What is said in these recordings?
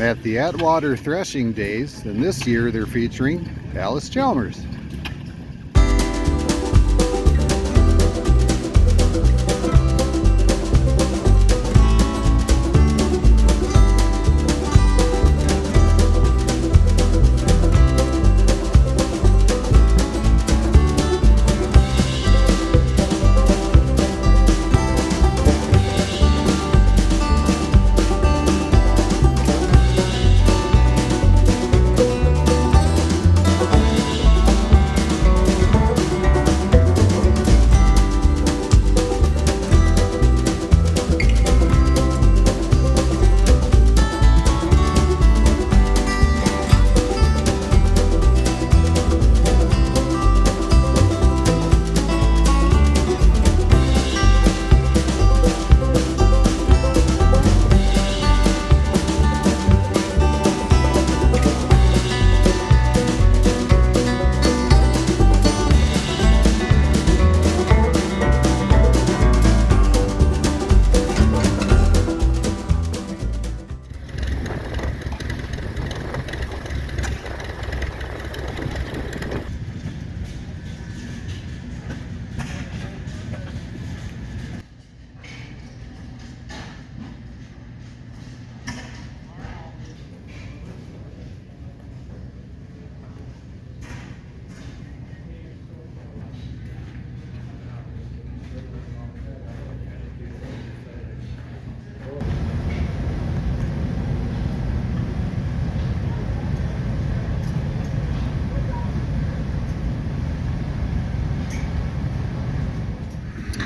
I'm at the Atwater Threshing Days, and this year they're featuring Allis Chalmers.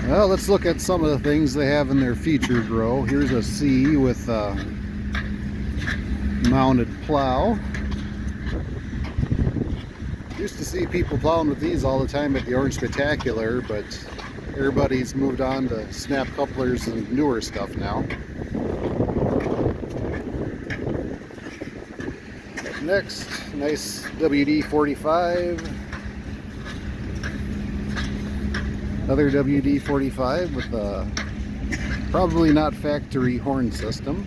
Well, let's look at some of the things they have in their featured row. Here's a C with a mounted plow. Used to see people plowing with these all the time at the Orange Spectacular, but everybody's moved on to snap couplers and newer stuff now. Next, nice WD-45. Another WD-45 with a probably not factory horn system.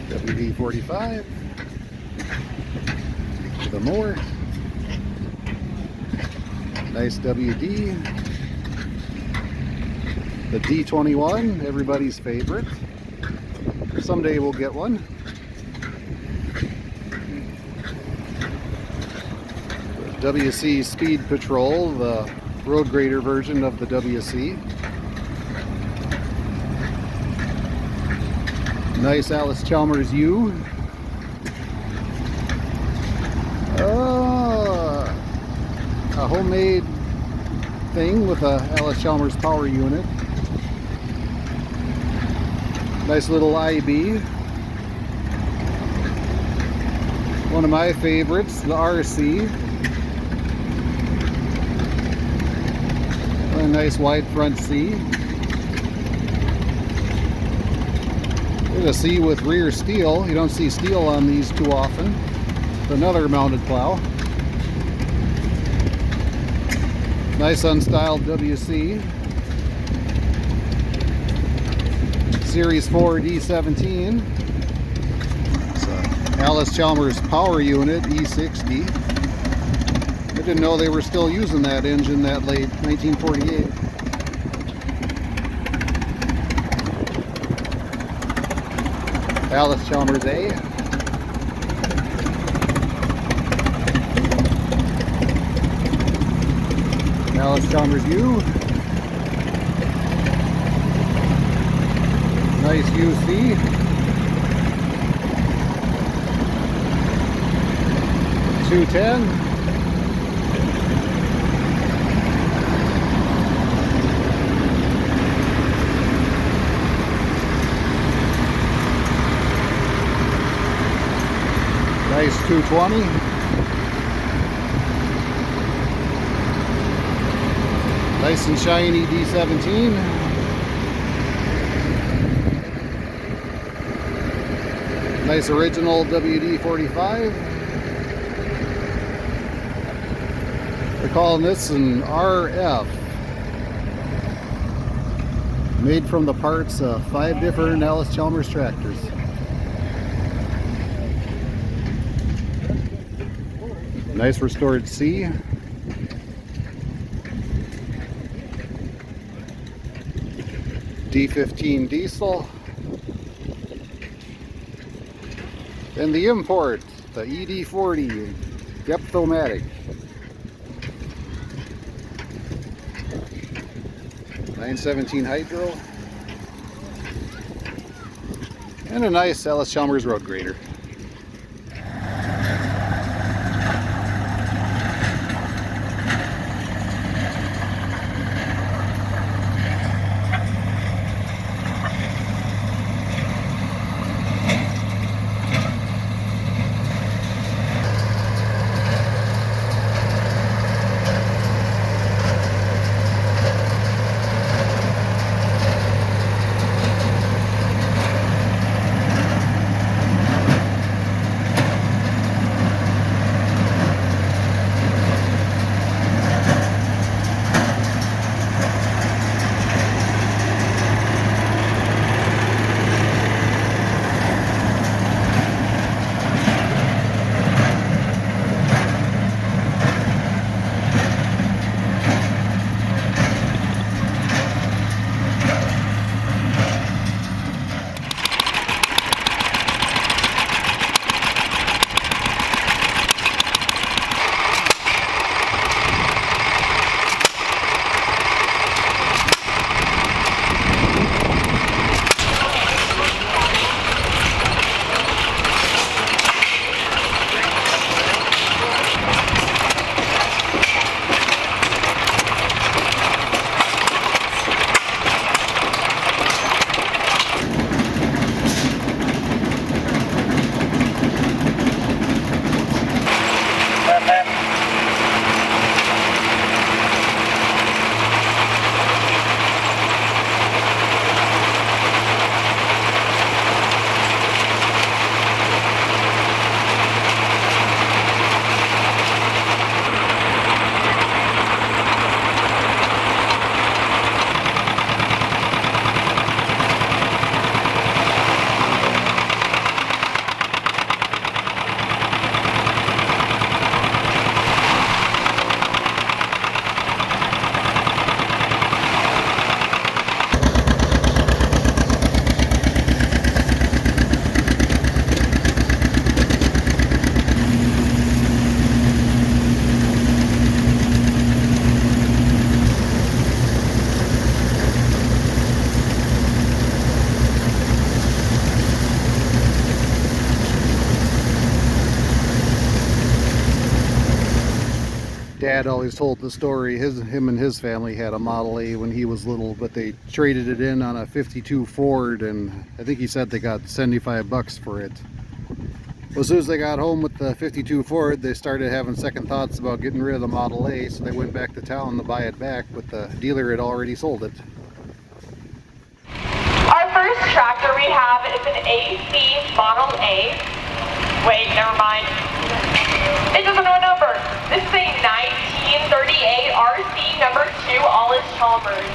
WD-45 with a more. Nice WD. The D21, everybody's favorite. Someday we'll get one. WC Speed Patrol, the road grader version of the WC. Nice Allis Chalmers U. A homemade thing with a Allis Chalmers power unit. Nice little IB. One of my favorites, the RC. A nice wide front C. There's a C with rear steel. You don't see steel on these too often. Another mounted plow. Nice unstyled WC. Series 4 D17. It's a Allis Chalmers power unit E60. I didn't know they were still using that engine that late, 1948. Allis Chalmers A. Allis Chalmers U. Nice UC. .210. Nice 220. Nice and shiny D17. Nice original WD-45. They're calling this an RF. Made from the parts of 5 different Allis Chalmers tractors. Nice restored C. D15 diesel. And the import, the ED40 Depth-O-Matic. 917 hydro. And a nice Allis Chalmers road grader. Dad always told the story, him and his family had a Model A when he was little, but they traded it in on a 52 Ford, and I think he said they got 75 bucks for it. Well, as soon as they got home with the 52 Ford, they started having second thoughts about getting rid of the Model A, so they went back to town to buy it back, but the dealer had already sold it. Our first tractor we have is an AC Model A. Wait, never mind. It doesn't know a number. This is a 1938 RC number 2 Allis Chalmers.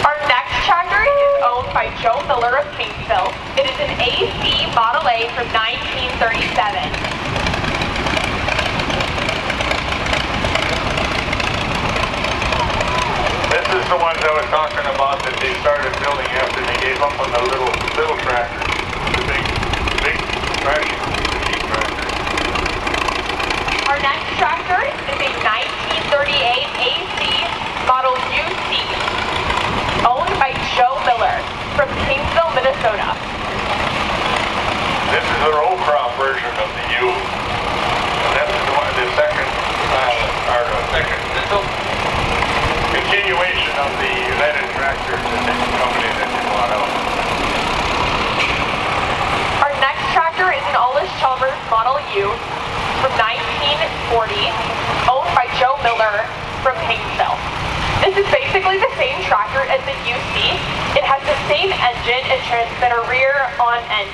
Our next tractor is owned by Joe Miller of Kingsville. It is an AC Model A from 1937. This is the ones I was talking about that they started building after they gave up on the little tractor. The big Persian, the deep tractor. Our next tractor is a 1938 AC Model UC, owned by Joe Miller from Kingsville, Minnesota. This is the row crop version of the U. And that's the second continuation of the United tractor company that they bought out. Our next tractor is an Allis Chalmers Model U from 1940, owned by Joe Miller from Kingsville. This is basically the same tractor as the UC. It has the same engine and transmitter rear on end,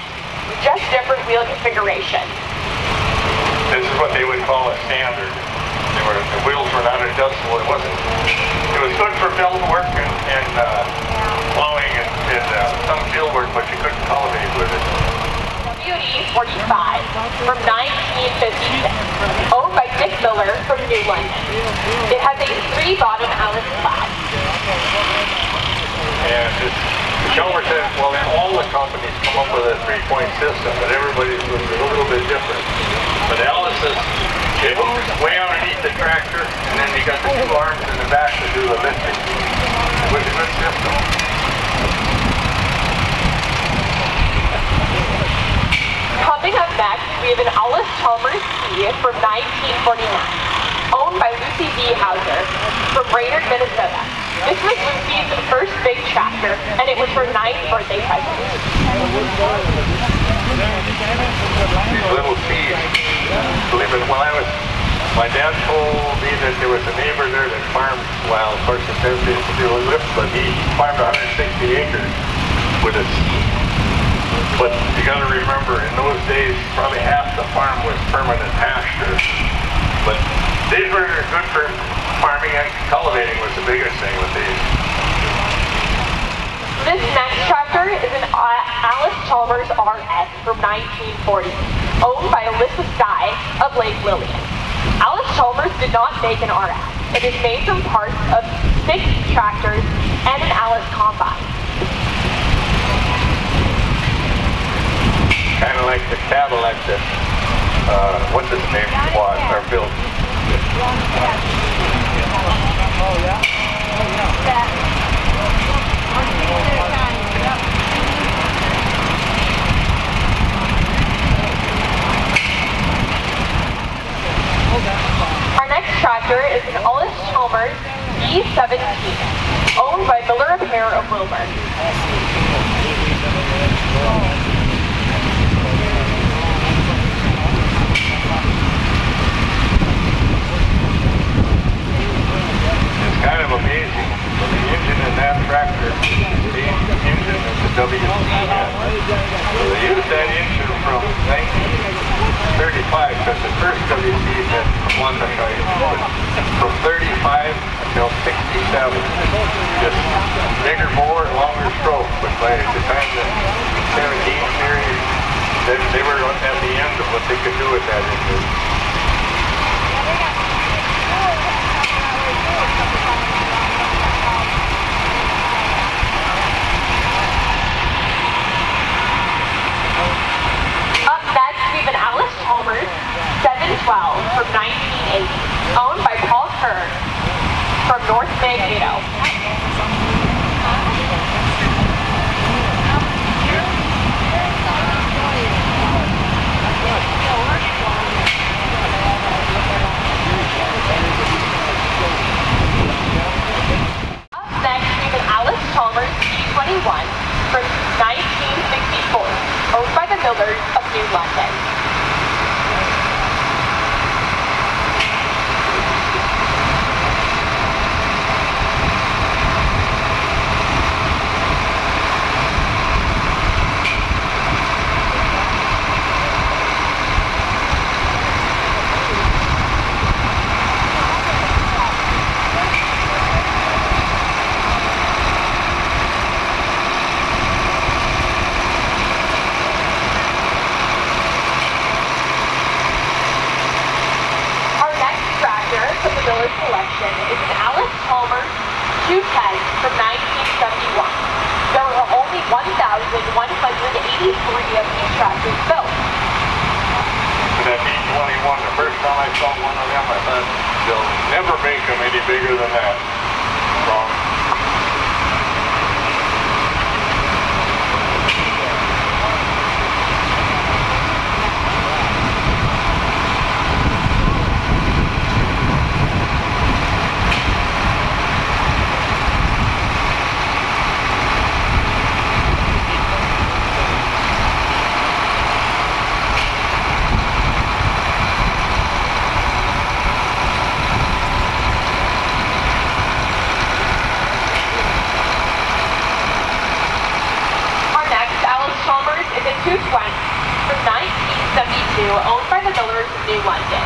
with just different wheel configuration. This is what they would call a standard. The wheels were not adjustable. It It was good for field work and plowing and some field work, but you couldn't cultivate with it. WD-45 from 1956, owned by Dick Miller from New London. It has a 3-bottom Allis flat. And Chalmers said, well, then all the companies come up with a 3-point system, but everybody's was a little bit different. But Allis's, it hooks way underneath the tractor, and then you got the 2 arms in the back to do the lifting. It was a good system. Coming up next, we have an Allis Chalmers C from 1949, owned by Lucy B. Hauser from Brainerd, Minnesota. This was Lucy's first big tractor, and it was her 9th birthday present. These little C's, believe it, my dad told me that there was a neighbor there that farmed, well, of course, it says they do a lift, but he farmed 160 acres with a C. But you got to remember, in those days, probably half the farm was permanent pasture. But these were good for farming, and cultivating was the biggest thing with these. This next tractor is an Allis Chalmers RS from 1940, owned by Alyssa Skye of Lake Lillian. Allis Chalmers did not make an RS. It is made from parts of 6 tractors and an Allis combine. Kind of like the Cadillac that, what's its name, bought or built. Our next tractor is an Allis Chalmers B17, owned by Miller Repair of Wilbur. It's kind of amazing, but the engine in that tractor is the same engine as the WC had. So they used that engine from 1935, because the first WC had one that I from 35 until 67. Just bigger bore and longer stroke, but by the time the 17 series, they were at the end of what they could do with that engine. Up next, we have an Allis Chalmers 712 from 1980, owned by Paul Kern from North Mankato. Up next, we have an Allis Chalmers G21 from 1964, owned by the Millers of New London. Miller's collection is an Allis Chalmers 210 from 1971. There are only 1,183 of these tractors built. That B21, the first time I saw one of them, I thought, they'll never make them any bigger than that. Wrong. Chalmers is a 220 from 1972, owned by the Millers of New London.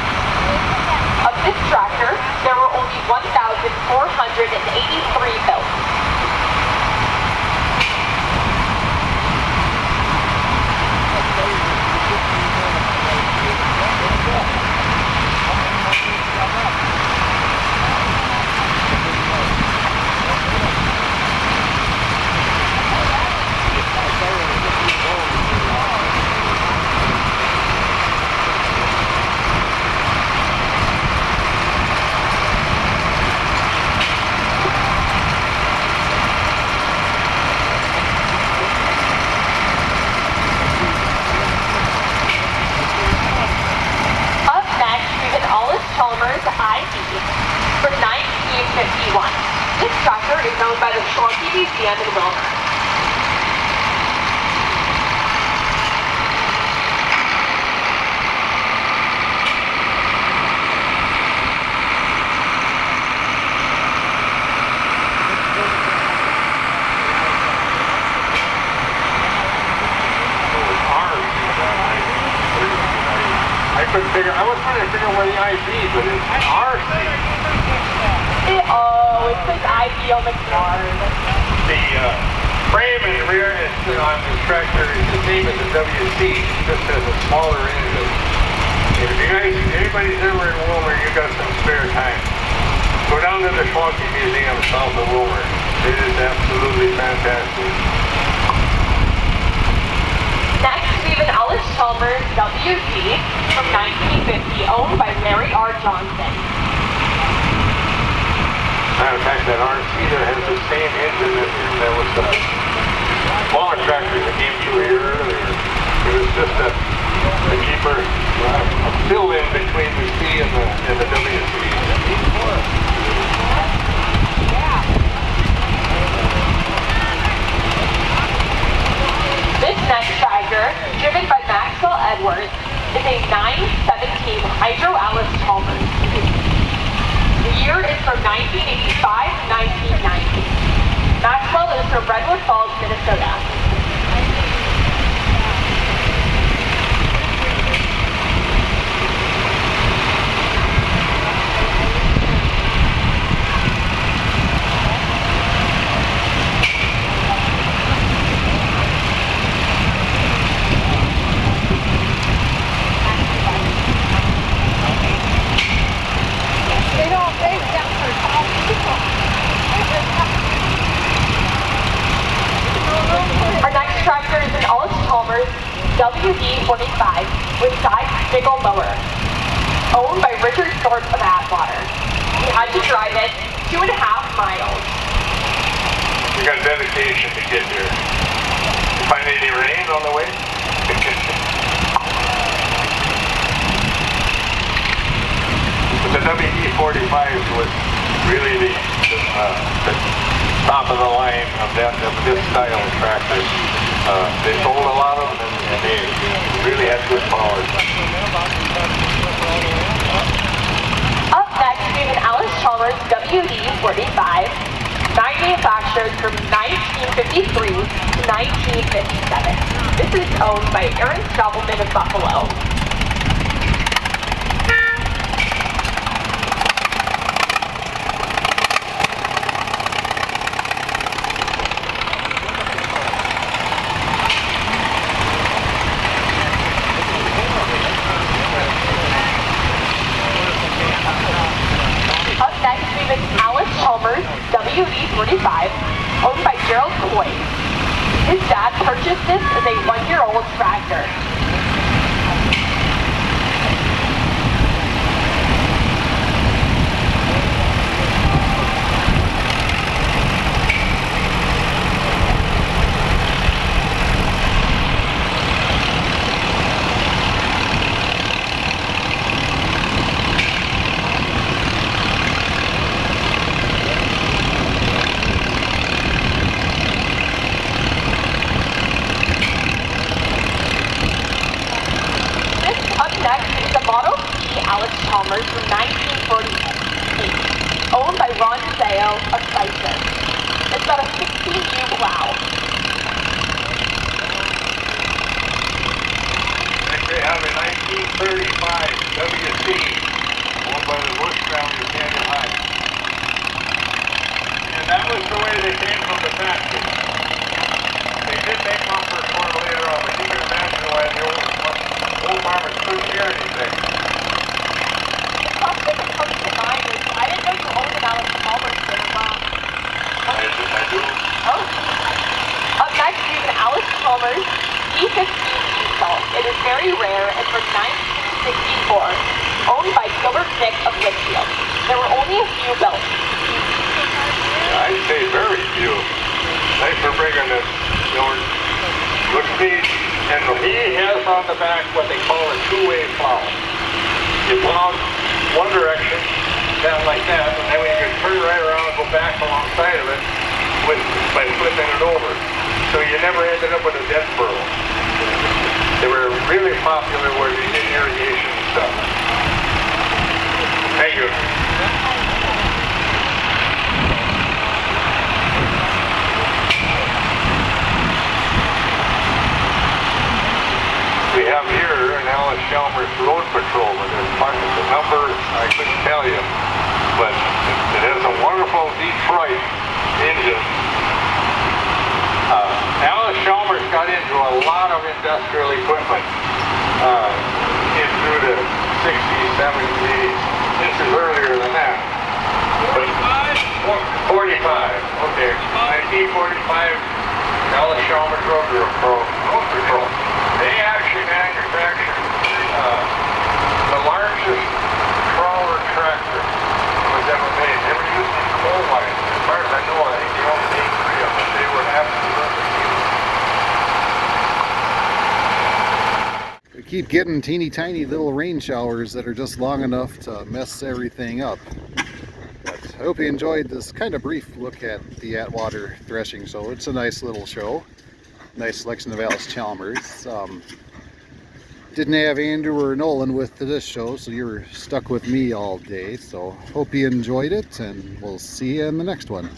Of this tractor, there were only 1,400 183 built. Allis Chalmers ID from 1951. This tractor is owned by the Schwanke Museum in Wilmer. I was trying to figure out where the IB, but it's RC. It says IB on the card. The frame in the rear is on this tractor is the same as the WC. It just has a smaller engine. If you guys, anybody's ever in Wilmer, you got some spare time, go down to the Schwanke Museum south of Wilmer. It is absolutely fantastic. Next, we have an Allis Chalmers WD from 1950, owned by Larry R. Johnson. Matter of fact, that RC there has the same engine that was the smaller tractor that came through here earlier. It was just a cheaper fill-in between the C and the WC. This next tractor, driven by Maxwell Edwards, is a 917 Hydro Allis Chalmers. The year is from 1985 to 1990. Maxwell is from Redwood Falls, Minnesota. Our next tractor is an Allis Chalmers WD-45 with side nickel mower, owned by Richard Thorpe of Atwater. We had to drive it 2.5 miles. You got dedication to get here. You find any rain on the way? But the WD-45 was really the top of the line of this style of tractor. They sold a lot of them and they really had good power. Up next, we have an Allis Chalmers WD-45, manufactured from 1953 to 1957. This is owned by Aaron Stoppelman of Buffalo. Allis Chalmers WD-45, owned by Gerald Coy. His dad purchased this as a 1-year-old tractor. Allis Chalmers from 1948, owned by Ron Zao of Tyson. It's got a 16U plow. Next we have a 1935 WC, owned by the Bush family of Canyon High. way they came from the factory. They did make bumpers for them later on, but you can imagine why the old farmers couldn't hear anything. The question that comes to mind is, I didn't know you owned an Allis Chalmers there. I do. Oh. Up next, we have an Allis Chalmers E15 salt. It is very rare and from 1964, owned by Gilbert Dick of Litchfield. There were only a few built. I'd say very few. Thanks for bringing this. Look at these, and he has on the back what they call a two-way plow. You plow one direction, down like that, and then you can turn right around and go back alongside of it by flipping it over. So you never ended up with a dead furrow. They were really popular where they did irrigation stuff. Thank you. We have here an Allis Chalmers road patrol, and the number I couldn't tell you, but it has a wonderful Detroit engine. Allis Chalmers got into a lot of industrial equipment in through the 60s, 70s, 80s. This is earlier than that. 45? 45, okay. 1945, Allis Chalmers road patrol. They actually manufactured the largest crawler tractor that was ever made. They were used in coal mines. As far as I know, I think they only made 3 of them. They were absolutely huge. We keep getting teeny tiny little rain showers that are just long enough to mess everything up. But I hope you enjoyed this kind of brief look at the Atwater Threshing Show. It's a nice little show. Nice selection of Allis Chalmers. Didn't have Andrew or Nolan with this show, so you're stuck with me all day. So hope you enjoyed it, and we'll see you in the next one.